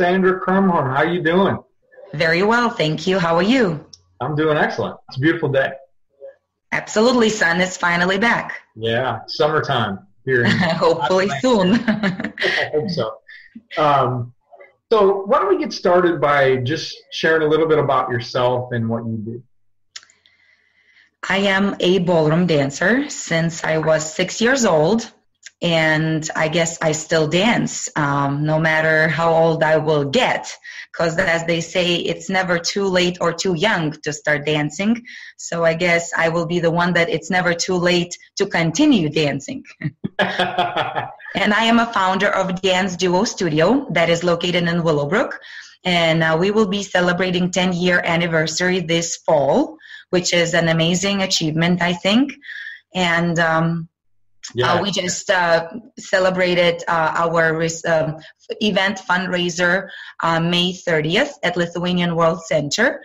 Sandra Krumhorn. How you doing? Very well, thank you. How are you? I'm doing excellent. It's a beautiful day. Absolutely, sun is finally back. Yeah, summertime here. Hopefully soon. I hope so. So why don't we get started by just sharing a little bit about yourself and what you do? I am a ballroom dancer since I was 6 years old, and I guess I still dance no matter how old I will get, because as they say, it's never too late or too young to start dancing. So I guess I will be the one that it's never too late to continue dancing. And I am a founder of Dance Duo Studio that is located in Willowbrook. And we will be celebrating 10-year anniversary this fall, which is an amazing achievement, I think. And we just celebrated our event fundraiser May 30th at Lithuanian World Center,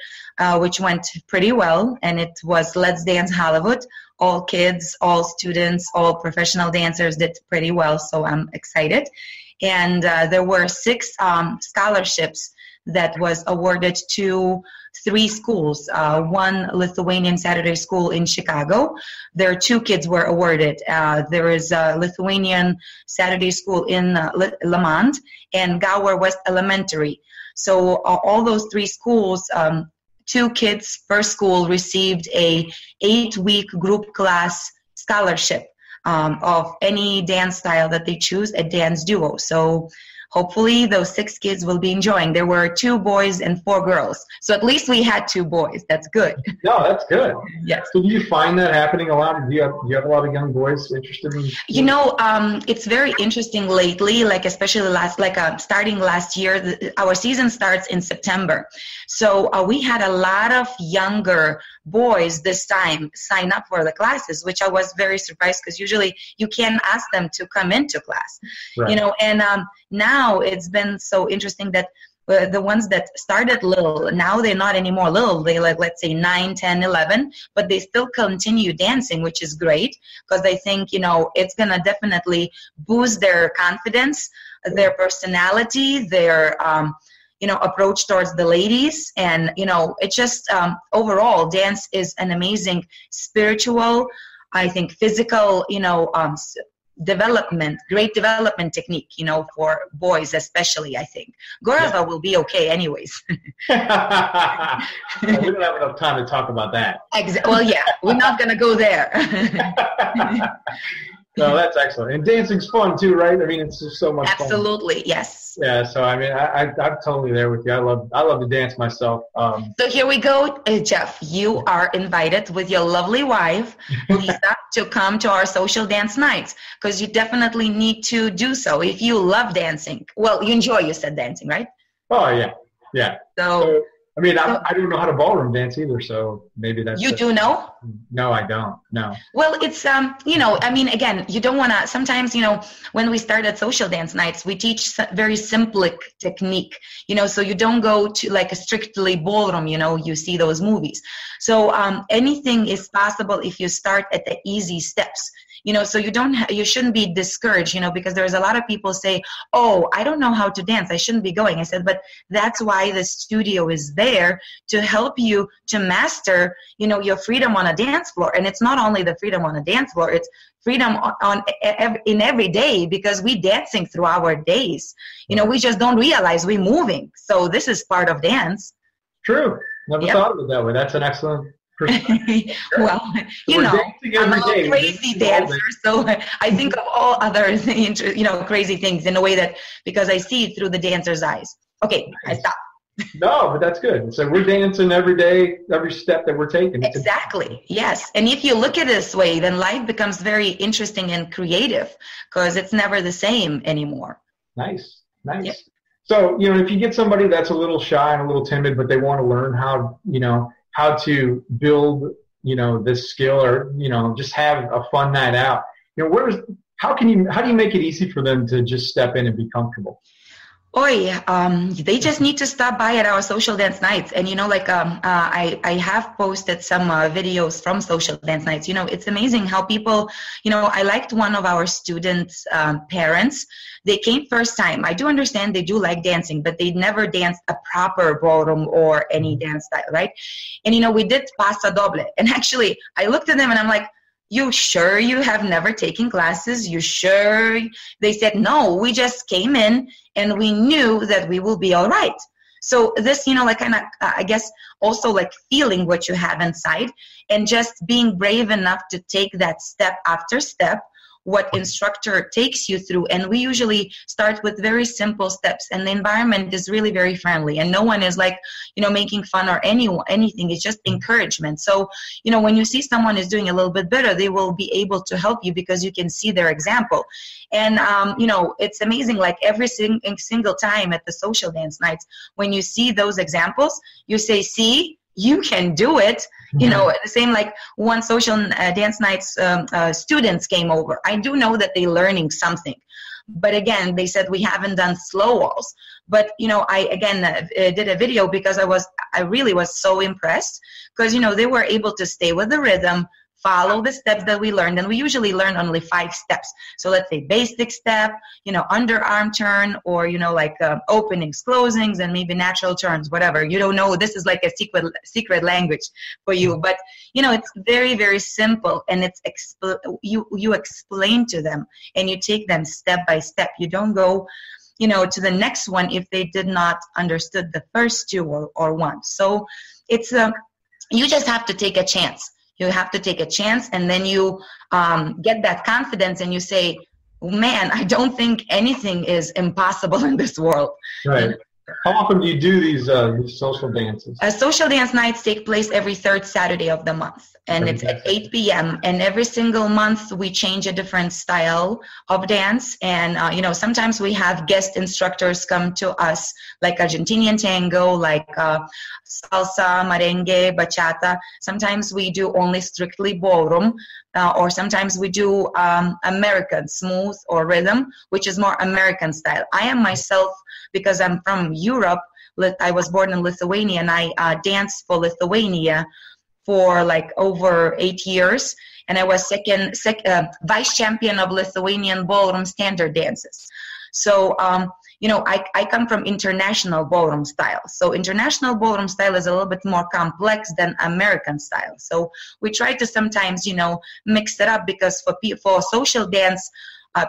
which went pretty well. And it was Let's Dance Hollywood. All kids, all students, all professional dancers did pretty well, so I'm excited. And there were 6 scholarships that was awarded to 3 schools, one Lithuanian Saturday school in Chicago. There 2 kids were awarded. There is a Lithuanian Saturday school in Lemont and Gower West Elementary. So all those 3 schools, 2 kids per school received a 8-week group class scholarship of any dance style that they choose at Dance Duo. So hopefully those 6 kids will be enjoying. There were 2 boys and 4 girls. So at least we had 2 boys. That's good. No, that's good. Yes. So do you find that happening a lot? Do you have a lot of young boys interested in? You know, it's very interesting lately, like especially starting last year, our season starts in September. So we had a lot of younger boys this time sign up for the classes, which I was very surprised because usually you can't ask them to come into class, right. You know, and now it's been so interesting that the ones that started little, now they're not anymore little. They like, let's say 9, 10, 11, but they still continue dancing, which is great because I think, you know, it's going to definitely boost their confidence, their personality, their, approach towards the ladies. And, you know, it just overall dance is an amazing spiritual, I think physical, great development technique, for boys especially, I think. Girls will be okay anyways. We don't have enough time to talk about that. Well, yeah, we're not going to go there. No, that's excellent. And dancing's fun too, right? I mean, it's just so much fun. Absolutely, yes. Yeah, so I mean, I'm totally there with you. I love to dance myself. So here we go, Jeff. You are invited with your lovely wife, Lisa, to come to our social dance nights because you definitely need to do so if you love dancing. Well, you said dancing, right? Oh, yeah. So I mean, I don't know how to ballroom dance either, so maybe that's... You do know? No, I don't. No. Well, it's, again, you don't want to... Sometimes, when we start at social dance nights, we teach very simple technique, so you don't go to like a strictly ballroom, you see those movies. So anything is possible if you start at the easy steps. So you shouldn't be discouraged, because there's a lot of people say, oh, I don't know how to dance. I shouldn't be going. I said, but that's why the studio is there to help you to master, your freedom on a dance floor. And it's not only the freedom on a dance floor, it's freedom in every day because we're dancing through our days. We just don't realize we're moving. So this is part of dance. True. Never thought of it that way. That's an excellent Well, I'm a crazy dancer, so I think of all other, crazy things in a way that, because I see it through the dancer's eyes. Okay, I stop. No, but that's good. So we're dancing every day, every step that we're taking. Exactly, yes. And if you look at it this way, then life becomes very interesting and creative because it's never the same anymore. Nice. Yep. So, if you get somebody that's a little shy and a little timid, but they want to learn how to build, this skill or, just have a fun night out. How do you make it easy for them to just step in and be comfortable? Oi, they just need to stop by at our social dance nights. And, I have posted some videos from social dance nights. It's amazing how people, I liked one of our students' parents. They came first time. I do understand they do like dancing, but they never danced a proper ballroom or any dance style, right? And, we did Paso Doble. And actually, I looked at them and I'm like, you sure you have never taken classes? You sure? They said, no, we just came in and we knew that we will be all right. So this, I guess also like feeling what you have inside and just being brave enough to take that step after step, what instructor takes you through. And we usually start with very simple steps, and the environment is really very friendly, and no one is like, making fun or anything. It's just encouragement. So, when you see someone is doing a little bit better, they will be able to help you because you can see their example. And, it's amazing, like every single time at the social dance nights, when you see those examples, you say, see, you can do it. The same like one social dance nights, students came over. I do know that they're learning something. But again, they said we haven't done slow walls. But, I again did a video because I really was so impressed because, they were able to stay with the rhythm, follow the steps that we learned. And we usually learn only 5 steps. So let's say basic step, underarm turn, or, openings, closings, and maybe natural turns, whatever. You don't know. This is like a secret language for you. But, it's very, very simple. And it's you explain to them and you take them step by step. You don't go, to the next one if they did not understood the first 2 or 1. So it's you just have to take a chance. You have to take a chance, and then you get that confidence and you say, man, I don't think anything is impossible in this world. Right. How often do you do these social dances? Social dance nights take place every 3rd Saturday of the month, and it's at 8 p.m. And every single month we change a different style of dance. And, sometimes we have guest instructors come to us, like Argentinian tango, like salsa, merengue, bachata. Sometimes we do only strictly ballroom, or sometimes we do American smooth or rhythm, which is more American style. I am myself, because I'm from Europe, I was born in Lithuania, and I danced for Lithuania for like over 8 years, and I was vice champion of Lithuanian ballroom standard dances. So, I come from international ballroom style. So international ballroom style is a little bit more complex than American style. So we try to sometimes, mix it up, because for social dance,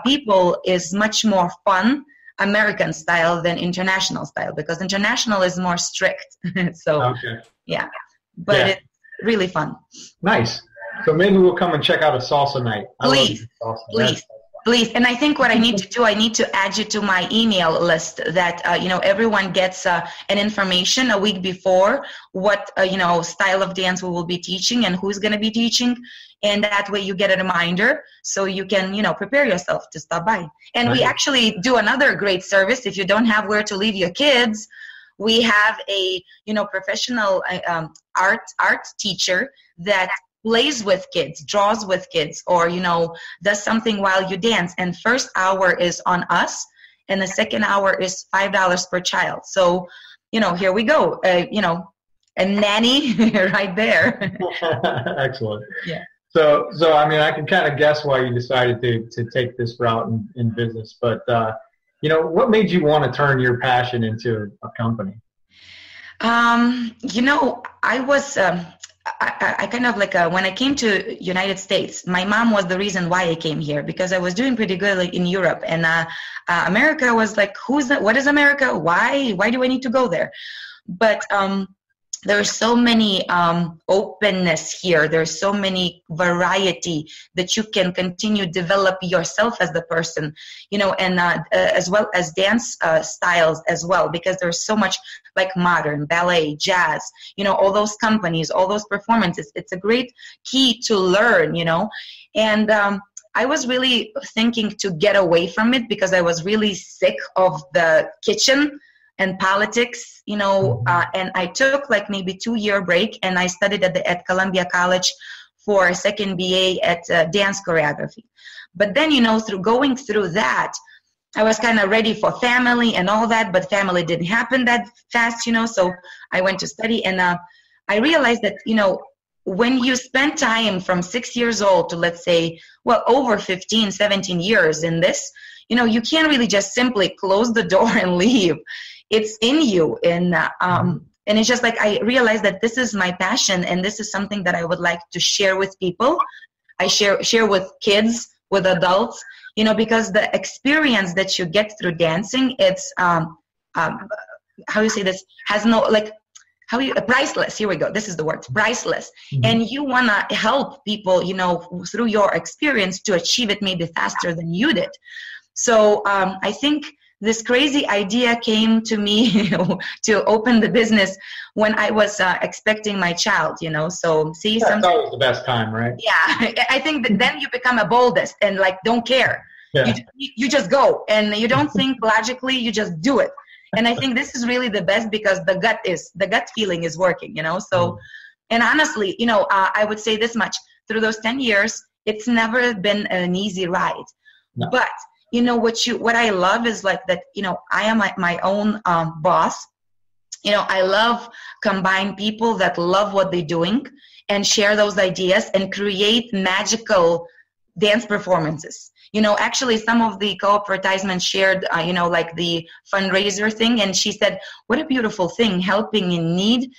people is much more fun American style than international style, because international is more strict. So, okay. Yeah, but it's really fun. Nice. So maybe we'll come and check out a salsa night. Please. And I think what I need to do, I need to add you to my email list that, everyone gets an information a week before what, style of dance we will be teaching and who's going to be teaching. And that way you get a reminder so you can, prepare yourself to stop by. And we actually do another great service. If you don't have where to leave your kids, we have a, professional art teacher that plays with kids, draws with kids, or, does something while you dance. And first hour is on us, and the second hour is $5 per child. So, here we go. A nanny right there. Excellent. Yeah. So I mean, I can kind of guess why you decided to take this route in business, but what made you want to turn your passion into a company? I was. I kind of like when I came to United States, my mom was the reason why I came here, because I was doing pretty good like in Europe, and America was like, what is America? Why do I need to go there? But there's so many openness here. There's so many variety that you can continue develop yourself as the person, and as well as dance styles as well, because there's so much like modern, ballet, jazz, all those companies, all those performances. It's a great key to learn, and I was really thinking to get away from it, because I was really sick of the kitchen and politics, and I took like maybe 2-year break, and I studied at Columbia College for a second BA at dance choreography. But then, through going through that, I was kind of ready for family and all that, but family didn't happen that fast, so I went to study, and I realized that, when you spend time from 6 years old to, let's say, well, over 15, 17 years in this, you can't really just simply close the door and leave. It's in you. And it's just like, I realized that this is my passion, and this is something that I would like to share with people. I share with kids, with adults, because the experience that you get through dancing, it's, how you say this, has no, like, priceless. Here we go. This is the word, priceless. Mm-hmm. And you want to help people, through your experience to achieve it maybe faster than you did. So I think this crazy idea came to me to open the business when I was expecting my child, so see, that's always the best time, right? Yeah, I think that then you become a boldest and like, don't care. Yeah. You just go, and you don't think logically, you just do it. And I think this is really the best, because the gut feeling is working, so, and honestly, I would say this much: through those 10 years, it's never been an easy ride. No. But what I love is like that, I am my own boss. I love combine people that love what they're doing and share those ideas and create magical dance performances. Actually, some of the Co-Opvertising shared, like the fundraiser thing, and she said, what a beautiful thing, helping in need,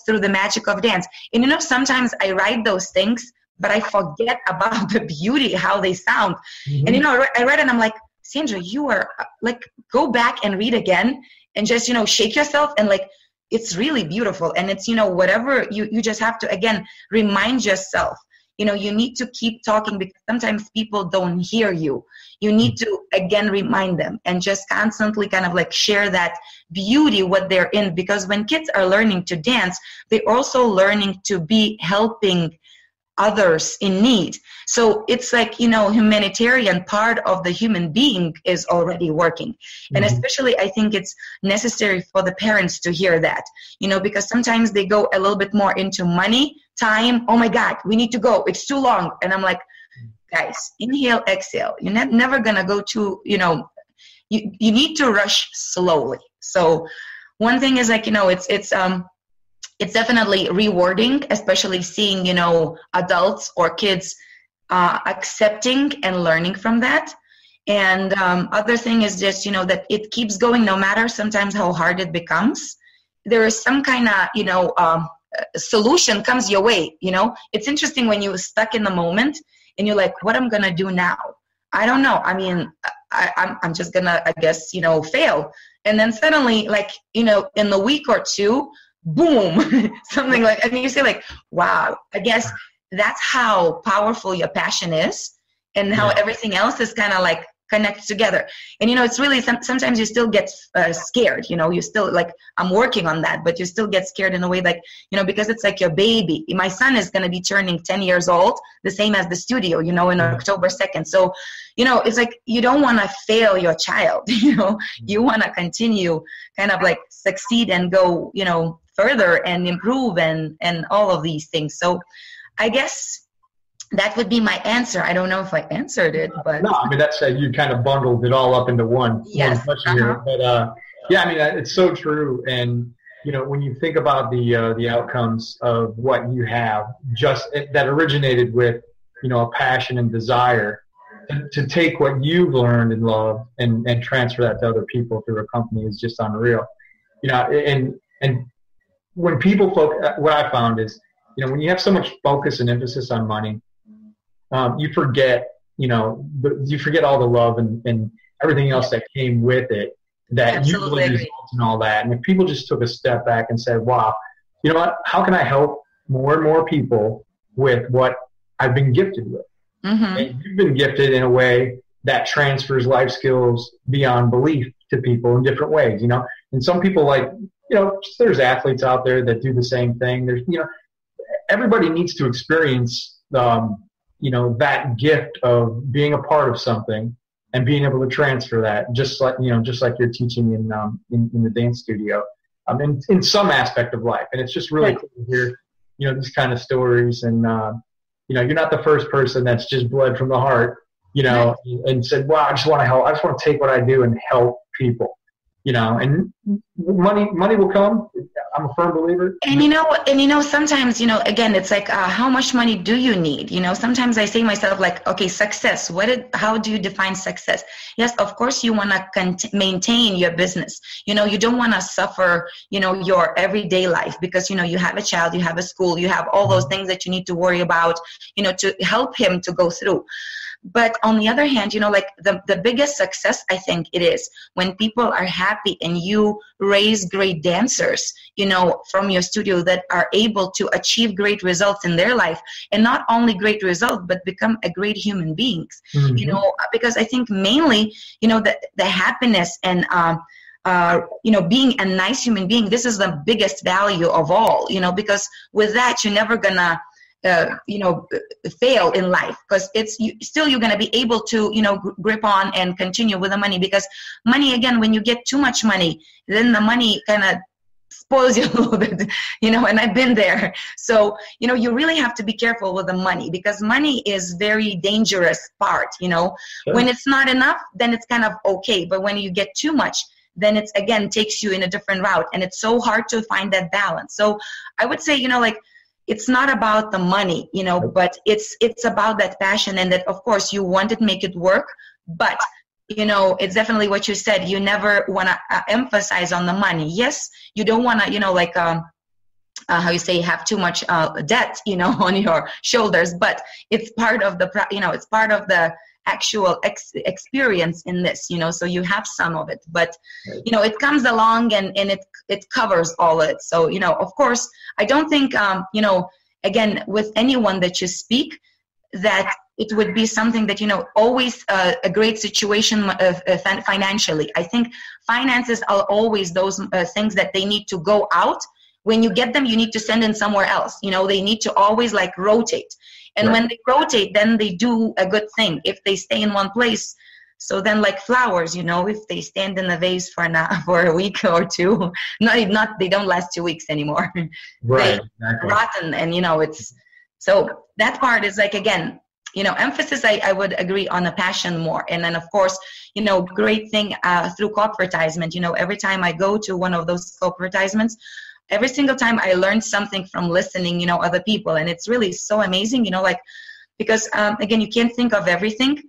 through the magic of dance. And, sometimes I write those things, but I forget about the beauty, how they sound. Mm-hmm. And, I read it and I'm like, Sandra, you are like, go back and read again and just, shake yourself, and like, it's really beautiful. And it's, whatever you just have to, again, remind yourself. You need to keep talking, because sometimes people don't hear you. You need to, again, remind them and just constantly kind of like share that beauty, what they're in. Because when kids are learning to dance, they're also learning to be helping others in need. So it's like, humanitarian part of the human being is already working. Mm-hmm. And especially, I think it's necessary for the parents to hear that, because sometimes they go a little bit more into money, time. Oh my God, we need to go. It's too long. And I'm like, guys, inhale, exhale. You're never going to go to, you need to rush slowly. So one thing is like, it's definitely rewarding, especially seeing, adults or kids accepting and learning from that. And other thing is just, that it keeps going no matter sometimes how hard it becomes. There is some kind of, solution comes your way. It's interesting when you're stuck in the moment and you're like, what I'm going to do now? I don't know. I mean, I'm just going to, I guess, fail. And then suddenly, like, in a week or two, boom, something like, and you say like, wow, I guess that's how powerful your passion is, and how everything else is kind of like connects together. And, it's really, sometimes you still get scared, you still like, I'm working on that, but you still get scared in a way like, because it's like your baby. My son is going to be turning 10 years old, the same as the studio, in October 2nd. So, it's like, you don't want to fail your child, you want to continue kind of like succeed and go, further and improve and all of these things. So I guess that would be my answer. I don't know if I answered it, but no, I mean, that's you kind of bundled it all up into one question here. But yeah, I mean, it's so true. And when you think about the outcomes of what you have, just that originated with a passion and desire to take what you've learned and loved and transfer that to other people through a company is just unreal. And when people what I found is, when you have so much focus and emphasis on money, you forget, you forget all the love and everything else that came with it, that usually results in all that. And if people just took a step back and said, wow, you know what, how can I help more and more people with what I've been gifted with? Mm-hmm. And you've been gifted in a way that transfers life skills beyond belief to people in different ways, And some people there's athletes out there that do the same thing. There's, everybody needs to experience, that gift of being a part of something and being able to transfer that, just like you're teaching in the dance studio, in some aspect of life. And it's just really cool to hear, these kind of stories. And, you're not the first person that's just bled from the heart and said, well, I just want to help. I just want to take what I do and help people, and money will come. I'm a firm believer. And sometimes, again, it's like, how much money do you need? Sometimes I say to myself, like, okay, success, how do you define success? Yes, of course, you want to maintain your business. You don't want to suffer, your everyday life because, you have a child, you have a school, you have all those things that you need to worry about, to help him to go through. But on the other hand, like the biggest success, I think it is when people are happy and you raise great dancers, from your studio that are able to achieve great results in their life, and not only great results, but become a great human beings, because I think mainly, the happiness and, being a nice human being, this is the biggest value of all, because with that, you're never gonna fail in life, because you're going to be able to, grip on and continue with the money, because money, again, when you get too much money, then the money kind of spoils you a little bit, and I've been there. So, you really have to be careful with the money, because money is very dangerous part, Sure. When it's not enough, then it's kind of okay. But when you get too much, then it's, again, takes you in a different route, and it's so hard to find that balance. So I would say, it's not about the money, but it's about that passion, and that, of course, you want to make it work, but, it's definitely what you said. You never want to emphasize on the money. Yes, you don't want to, how you say, have too much debt, on your shoulders, but it's part of the, it's part of the actual experience in this, so you have some of it, but, it comes along and it covers all of it. So, of course, I don't think, again, with anyone that you speak, that it would be something that, always a great situation financially. I think finances are always those things that they need to go out. When you get them, you need to send in somewhere else. They need to always rotate. And right. When they rotate, then they do a good thing. If they stay in one place, so then like flowers, if they stand in the vase for a week or two, they don't last 2 weeks anymore. Right. Exactly. Rotten, and it's so that part is again, emphasis. I would agree on the passion more, and then of course, great thing through co-advertisement. Every time I go to one of those co-advertisements, every single time I learned something from listening, other people. And it's really so amazing, because, again, you can't think of everything,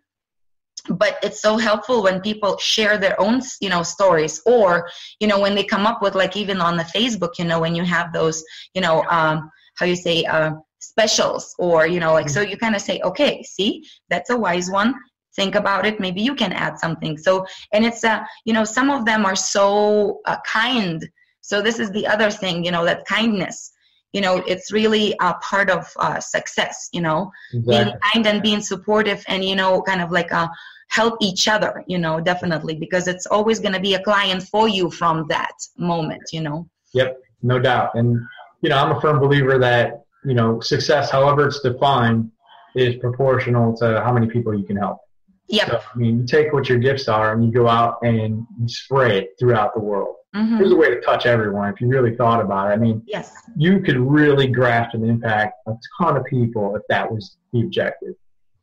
but it's so helpful when people share their own, stories, or, when they come up with even on the Facebook, when you have those, how you say, specials, or, so you kind of say, okay, see, that's a wise one. Think about it. Maybe you can add something. So, and it's, some of them are so kind. So this is the other thing, that kindness, it's really a part of success, exactly. Being kind and being supportive and, kind of help each other, definitely, because it's always going to be a client for you from that moment, Yep, no doubt. And, I'm a firm believer that, success, however it's defined, is proportional to how many people you can help. Yep. So, you take what your gifts are and you go out and you spray it throughout the world. Mm-hmm. There's a way to touch everyone if you really thought about it. Yes. You could really graft and impact a ton of people if that was the objective.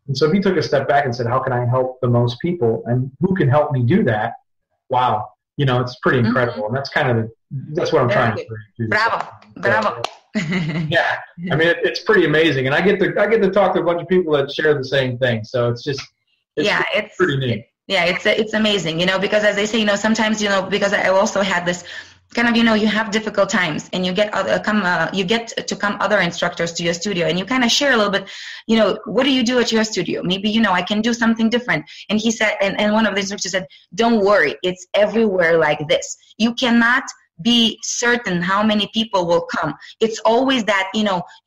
And so if you took a step back and said, how can I help the most people, and who can help me do that? Wow. It's pretty incredible. Mm-hmm. And that's what I'm trying to do. Bravo. Yeah. It's pretty amazing. And I get to talk to a bunch of people that share the same thing. So it's pretty neat. It's amazing, because as I say, sometimes, because I also had this kind of, you have difficult times, and you get to come other instructors to your studio, and you kind of share a little bit, what do you do at your studio? Maybe, I can do something different. And he said, and one of the instructors said, don't worry, it's everywhere like this. You cannot be certain how many people will come. It's always that,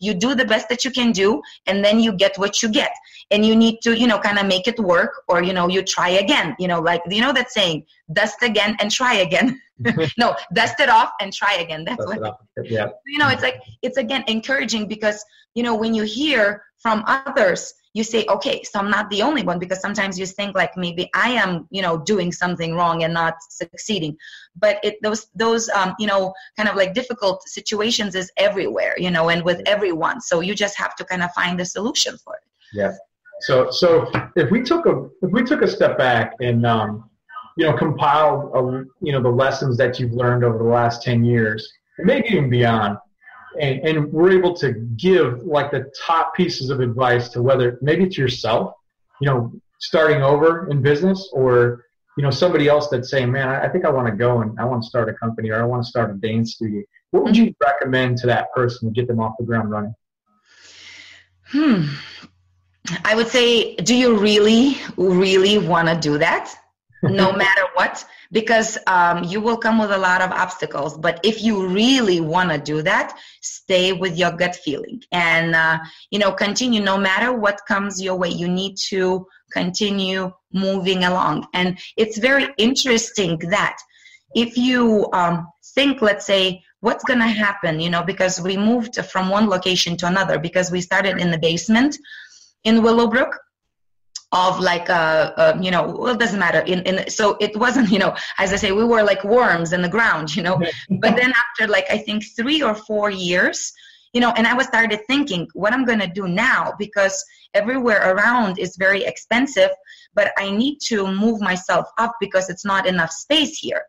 you do the best that you can do, and then you get what you get. And you need to, kind of make it work, or, you try again, that saying, dust again and try again. No, dust it off and try again. That's what, yeah. It's again encouraging, because, when you hear from others, you say, okay, so I'm not the only one, because sometimes you think maybe I am, doing something wrong and not succeeding. But those kind of difficult situations is everywhere, and with everyone. So you just have to kind of find a solution for it. Yeah. So if we took a step back and compiled the lessons that you've learned over the last 10 years, and maybe even beyond, and we're able to give like the top pieces of advice to whether maybe it's yourself, starting over in business, or somebody else that's saying, man, I think I want to go and I want to start a company, or I want to start a dance studio. What would you recommend to that person to get them off the ground running? I would say, do you really, really want to do that? No matter what? Because you will come with a lot of obstacles. But if you really want to do that, stay with your gut feeling and, continue no matter what comes your way. You need to continue moving along. And it's very interesting that if you think, let's say, what's going to happen, because we moved from one location to another, because we started in the basement in Willowbrook of like, it doesn't matter. So it wasn't, as I say, we were like worms in the ground, but then after like, I think 3 or 4 years, and I started thinking what I'm going to do now, because everywhere around is very expensive, but I need to move myself up because it's not enough space here.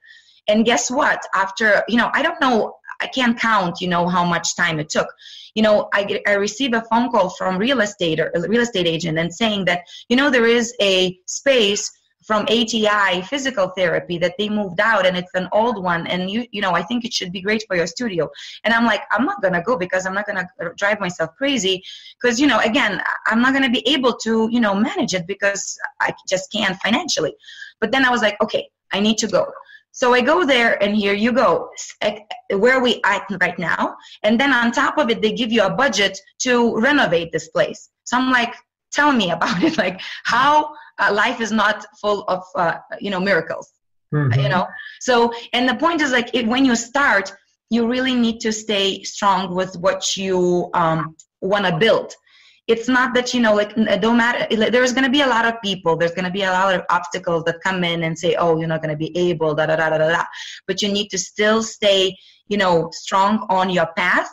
And guess what? After, I don't know, I can't count, how much time it took. I received a phone call from a real estate agent and saying that, there is a space from ATI physical therapy that they moved out, and it's an old one, and I think it should be great for your studio. And I'm like, I'm not going to go because I'm not going to drive myself crazy because, again, I'm not going to be able to, manage it because I just can't financially. But then I was like, okay, I need to go. So I go there, and here you go, where we at right now. And then on top of it, they give you a budget to renovate this place. So I'm like, tell me about it, like how life is not full of, miracles, So, and the point is like, when you start, you really need to stay strong with what you want to build. It's not that, don't matter. There's going to be a lot of people. There's going to be a lot of obstacles that come in and say, oh, you're not going to be able, da, da, da, da, da, da. But you need to still stay, strong on your path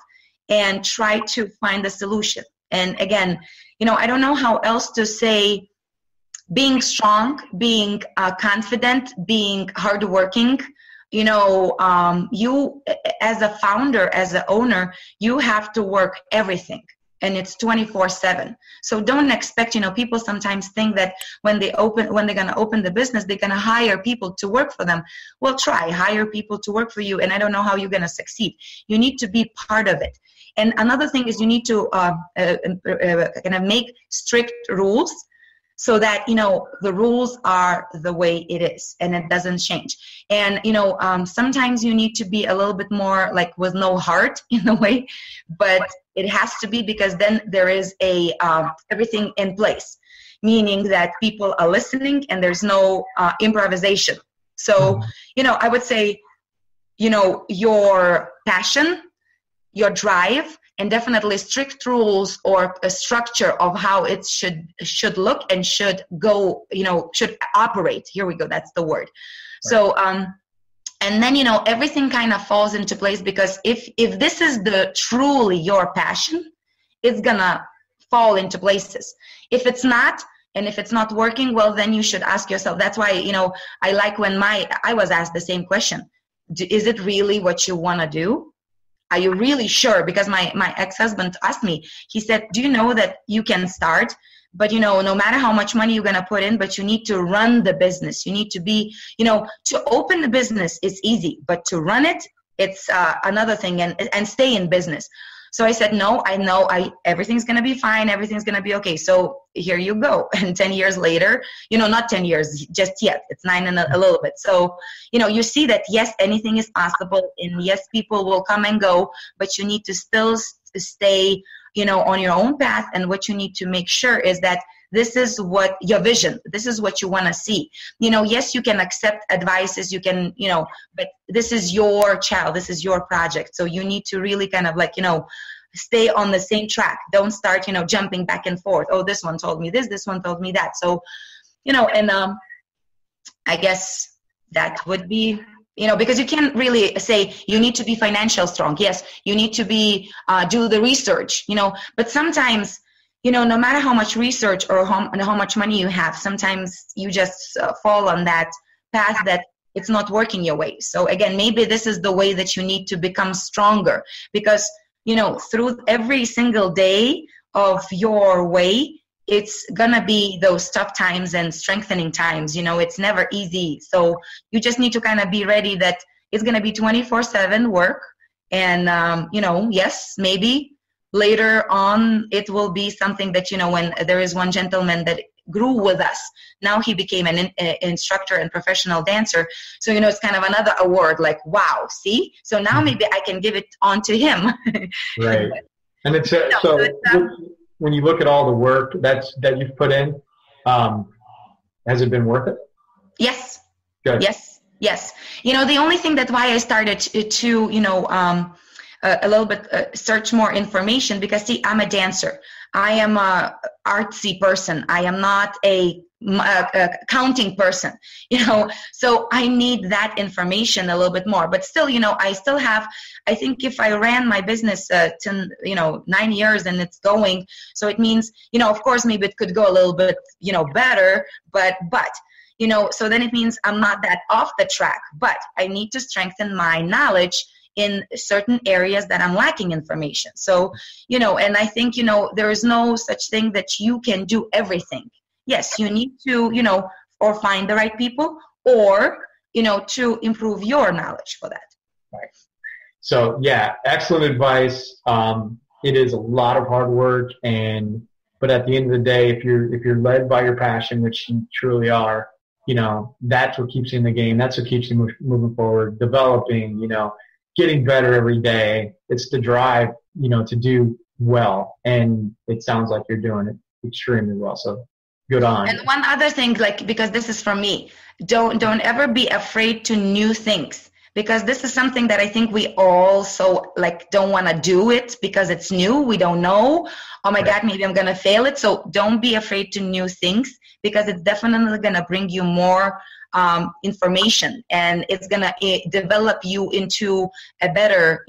and try to find the solution. And again, I don't know how else to say, being strong, being confident, being hardworking, you as a founder, as an owner, you have to work everything. And it's 24/7. So don't expect, people sometimes think that when they're going to open the business, they're going to hire people to work for them. Well, hire people to work for you. And I don't know how you're going to succeed. You need to be part of it. And another thing is you need to kind of make strict rules so that, the rules are the way it is and it doesn't change. And, sometimes you need to be a little bit more like with no heart in a way, but it has to be because then there is everything in place, meaning that people are listening and there's no improvisation. So, I would say, your passion, your drive, and definitely strict rules or a structure of how it should look and should go, should operate. Here we go. That's the word. Right. So, and then, everything kind of falls into place because if this is truly your passion, it's going to fall into places. If it's not, and if it's not working, well, then you should ask yourself. That's why, I like when I was asked the same question. Is it really what you want to do? Are you really sure? Because my ex-husband asked me, he said, do you know that you can start, but, no matter how much money you're going to put in, but you need to run the business. You need to be, to open the business is easy, but to run it, it's another thing and stay in business. So I said, no, I know everything's going to be fine. Everything's going to be okay. So here you go. And 10 years later, not 10 years just yet. It's 9 and a little bit. So, you see that, yes, anything is possible. And yes, people will come and go, but you need to still stay, on your own path. And what you need to make sure is that this is what your vision, this is what you want to see. Yes, you can accept advices, you can, but this is your child, this is your project. So you need to really kind of like, stay on the same track. Don't start, jumping back and forth. Oh, this one told me this one told me that. So, and I guess that would be, because you can't really say you need to be financial strong. Yes, you need to be, do the research, but sometimes, no matter how much research or how much money you have, sometimes you just fall on that path that it's not working your way. So again, maybe this is the way that you need to become stronger, because, through every single day of your way, it's going to be those tough times and strengthening times. It's never easy. So you just need to kind of be ready that it's going to be 24/7 work. And, yes, maybe later on it will be something that, when there is one gentleman that grew with us, now he became an instructor and professional dancer. So, it's kind of another award, like, wow, see? So now maybe I can give it on to him. Right. And it's when you look at all the work that you've put in, has it been worth it? Yes. Good. Yes. The only thing that why I started to, a little bit search more information, because see, I'm a dancer. I am a artsy person. I am not a counting person, so I need that information a little bit more. But still, I still have, I think if I ran my business 9 years and it's going, so it means, of course, maybe it could go a little bit, better, but so then it means I'm not that off the track, but I need to strengthen my knowledge in certain areas that I'm lacking information. So, and I think, there is no such thing that you can do everything. Yes, you need to, or find the right people, or, to improve your knowledge for that. Right. So, yeah, excellent advice. It is a lot of hard work, but at the end of the day, if you're led by your passion, which you truly are, that's what keeps you in the game. That's what keeps you moving forward, developing, getting better every day. It's the drive, to do well. And it sounds like you're doing it extremely well. So good on. And one other thing, because this is from me, don't ever be afraid to new things, because this is something that I think we all don't want to do it because it's new. We don't know. Oh my God, maybe I'm going to fail it. So don't be afraid to new things, because it's definitely going to bring you more information, and it's going to develop you into a better,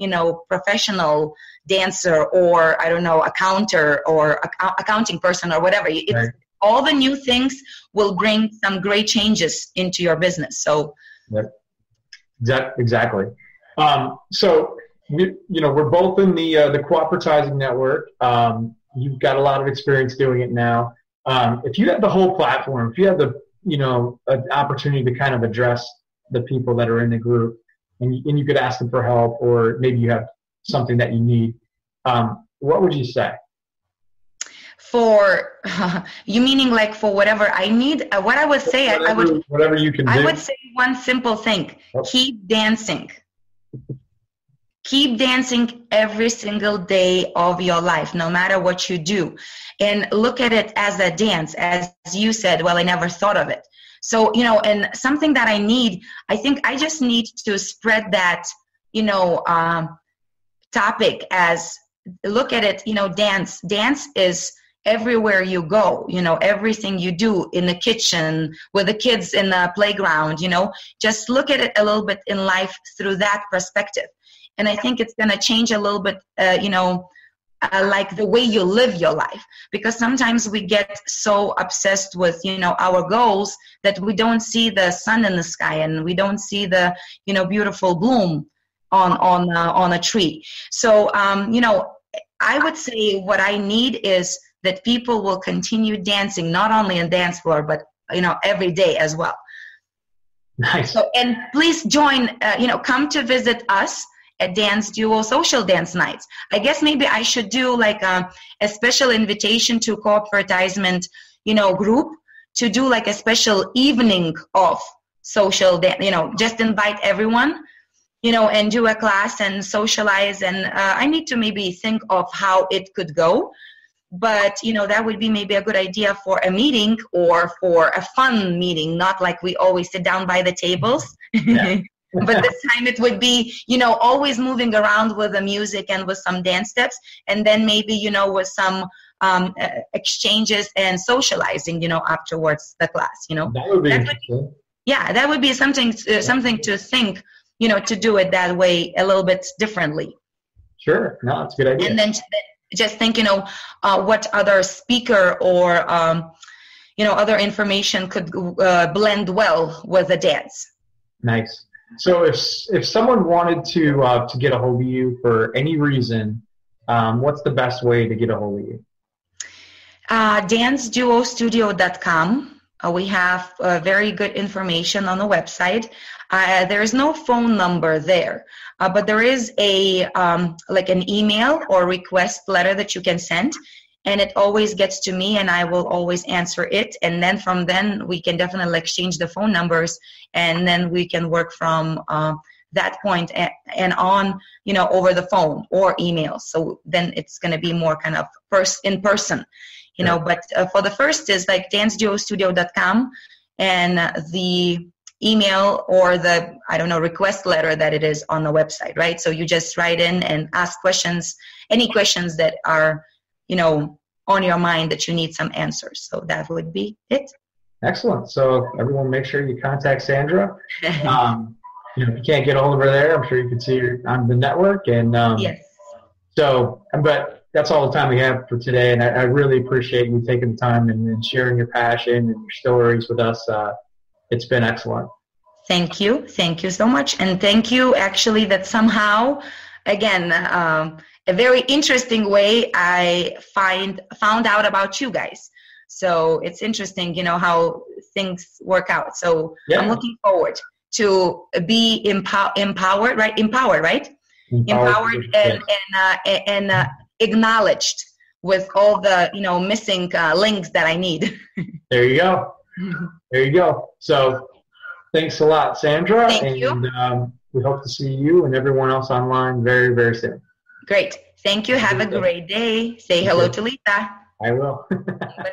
professional dancer, or I don't know, accountant or accounting person or whatever. Right. All the new things will bring some great changes into your business. So, yep. Exactly. So we're both in the Co-Opvertising network. You've got a lot of experience doing it now. If you had the whole platform, if you had an opportunity to kind of address the people that are in the group, and you could ask them for help, or maybe you have something that you need, what would you say? For you meaning for whatever I need? What I would say, whatever you can do. I would say one simple thing: keep dancing. Keep dancing every single day of your life, no matter what you do. And look at it as a dance. As you said, well, I never thought of it. So, and something that I think I just need to spread that, topic as, look at it, dance. Dance is everywhere you go, everything you do in the kitchen, with the kids in the playground, just look at it a little bit in life through that perspective. And I think it's going to change a little bit, like the way you live your life, because sometimes we get so obsessed with, our goals that we don't see the sun in the sky, and we don't see the, beautiful bloom on a tree. So, I would say what I need is that people will continue dancing, not only in dance floor, but, every day as well. Nice. So, and please join, come to visit us at Dance Duo Social Dance Nights. I guess maybe I should do a special invitation to Co-Opvertising, group, to do a special evening of social dance, just invite everyone, and do a class and socialize. And I need to maybe think of how it could go. But, that would be maybe a good idea for a meeting, or for a fun meeting, not like we always sit down by the tables. Yeah. But this time it would be, always moving around with the music and with some dance steps, and then maybe, with some exchanges and socializing, afterwards the class, That would be interesting. That would be something to think, to do it that way a little bit differently. Sure. No, it's a good idea. And then just think, what other speaker or, other information could blend well with the dance. Nice. So if someone wanted to get a hold of you for any reason, what's the best way to get a hold of you? danceduostudio.com. We have very good information on the website. There is no phone number there, but there is an email or request letter that you can send, and it always gets to me, and I will always answer it. And then from then we can definitely exchange the phone numbers, and then we can work from that point and on, over the phone or email. So then it's going to be more kind of in person. But for the first is like danceduostudio.com, and the email or the, request letter that it is on the website, right? So you just write in and ask questions, any questions that are, on your mind that you need some answers. So that would be it. Excellent. So everyone make sure you contact Sandra. If you can't get a hold of her there, I'm sure you can see her on the network. And yes. So, but that's all the time we have for today, and I really appreciate you taking the time and sharing your passion and your stories with us. It's been excellent. Thank you. Thank you so much. And thank you, actually, that somehow, again, a very interesting way I found out about you guys. So it's interesting, how things work out. So yeah. I'm looking forward to be empowered, right? Empowered, right? Empowered and acknowledged with all the missing links that I need. There you go. There you go. So thanks a lot, Sandra. Thank you. We hope to see you and everyone else online very, very soon. Great. Thank you. Have a great day. Say hello to Lisa. I will. Bye-bye.